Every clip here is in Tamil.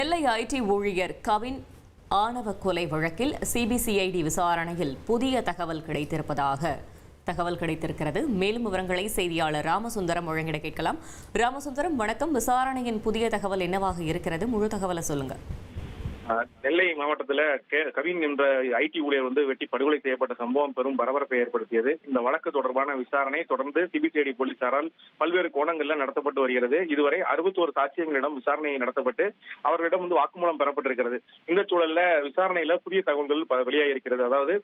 நெல்லை ஐடி ஊழியர் கவின் ஆணவ கொலை வழக்கில் சிபிசிஐடி விசாரணையில் புதிய தகவல் கிடைத்திருக்கிறது. மேலும் விவரங்களை செய்தியாளர் ராமசுந்தரம் வழங்கிட கேட்கலாம். ராமசுந்தரம், வணக்கம். விசாரணையின் புதிய தகவல் என்னவாக இருக்கிறது? முழு தகவலை சொல்லுங்க. நெல்லை மாவட்டத்தில் கவின் என்ற ஐடி ஊழியர் வெட்டி படுகொலை செய்யப்பட்ட சம்பவம் பெரும் பரபரப்பை ஏற்படுத்தியது. இந்த வழக்கு தொடர்பான விசாரணை தொடர்ந்து சிபிசிஐடி போலீசாரால் பல்வேறு கோணங்களில் நடத்தப்பட்டு வருகிறது. இதுவரை 61 சாட்சியங்களிடம் விசாரணை நடத்தப்பட்டு அவர்களிடம் வாக்குமூலம் பெறப்பட்டிருக்கிறது. இந்த சூழல்ல விசாரணையில புதிய தகவல்கள் வெளியாகியிருக்கிறது. அதாவது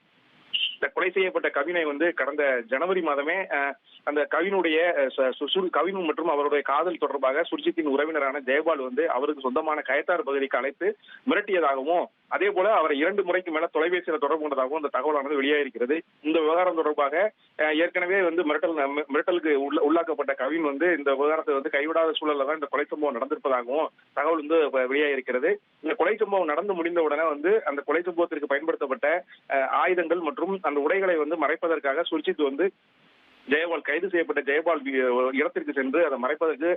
இந்த கொலை செய்யப்பட்ட கவினை கடந்த ஜனவரி மாதமே அந்த கவினுடைய கவின் மற்றும் அவருடைய காதல் தொடர்பாக சுர்ஜித்தின் உறவினரான ஜெயபால் அவருக்கு சொந்தமான கயத்தார் பகுதிக்கு அழைத்து மிரட்டியதாகவும், அதே போல அவரை 2 முறைக்கு மேல தொலைபேசியில் தொடர்பு கொண்டதாகவும் இந்த தகவலானது வெளியாகிருக்கிறது. இந்த விவகாரம் தொடர்பாக ஏற்கனவே மிரட்டலுக்கு உள்ளாக்கப்பட்ட கவின் இந்த விவகாரத்தை கைவிடாத சூழல்ல தான் இந்த கொலை சம்பவம் நடந்திருப்பதாகவும் தகவல் வெளியாகிருக்கிறது. இந்த கொலை சம்பவம் நடந்து முடிந்த உடனே அந்த கொலை சம்பவத்திற்கு பயன்படுத்தப்பட்ட ஆயுதங்கள் மற்றும் அந்த உடைகளை மறைப்பதற்காக சுர்ஜித் ஜெயபால் கைது செய்யப்பட்ட ஜெயபால் இடத்திற்கு சென்று அதை மறைப்பதற்கு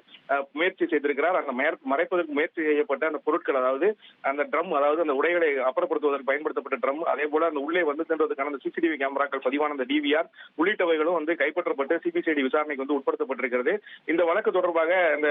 முயற்சி செய்திருக்கிறார். அந்த மறைப்பதற்கு முயற்சி செய்யப்பட்ட அந்த பொருட்கள், அதாவது அந்த ட்ரம், அதாவது அந்த உடைகளை அப்புறப்படுத்துவதற்கு பயன்படுத்தப்பட்ட ட்ரம், அதே போல அந்த உள்ளே சென்றதுக்கான அந்த சிசிடிவி கேமராக்கள் பதிவான அந்த டிவிஆர் உள்ளிட்டவைகளும் கைப்பற்றப்பட்டு சிபிசிஐடி விசாரணைக்கு உட்படுத்தப்பட்டிருக்கிறது. இந்த வழக்கு தொடர்பாக அந்த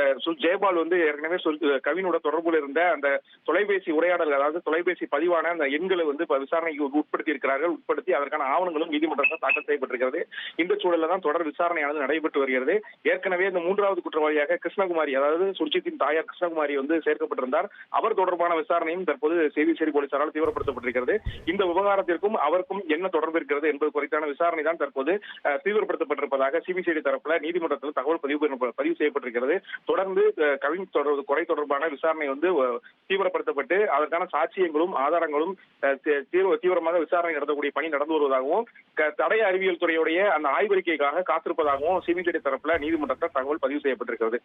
ஜெயபால் ஏற்கனவே கவினோட தொடர்புல இருந்த அந்த தொலைபேசி உரையாடல், அதாவது தொலைபேசி பதிவான அந்த எண்களை விசாரணைக்கு உட்படுத்தி இருக்கிறார்கள். உட்படுத்தி அதற்கான ஆவணங்களும் நீதிமன்றத்தில் தாக்கல் செய்யப்பட்டிருக்கிறது. இந்த சூழல்ல தான் தொடர் விசாரணையானது நடைபெற்று வருகிறது. ஏற்கனவே இந்த 3வது குற்றவாளியாக கிருஷ்ணகுமாரி, அதாவது சுர்ஜித்தின் தாயார் கிருஷ்ணகுமாரி சேர்க்கப்பட்டிருந்தார். அவர் தொடர்பான விசாரணையும் தற்போது சிபிசிஐடி போலீசாரால் தீவிரப்படுத்தப்பட்டிருக்கிறது. இந்த விவகாரத்திற்கும் அவருக்கும் என்ன தொடர்பு இருக்கிறது என்பது குறித்தான விசாரணை தான் தற்போது தீவிரப்படுத்தப்பட்டிருப்பதாக சிபிசிஐடி தரப்புல நீதிமன்றத்தில் தகவல் பதிவு செய்யப்பட்டிருக்கிறது. தொடர்ந்து கவின் கொலை தொடர்பான விசாரணை தீவிரப்படுத்தப்பட்டு அதற்கான சாட்சியங்களும் ஆதாரங்களும் தீவிரமாக விசாரணை நடத்தக்கூடிய பணி நடந்து வருவதாகவும், தடய அறிவியல் துறையுடைய அந்த ஆய்வறிக்கைக்காக காத்திருப்பதாகவும் சிபிசிஐடி தரப்புல நீதிமன்றத்தில் தகவல் பதிவு செய்யப்பட்டிருக்கிறது.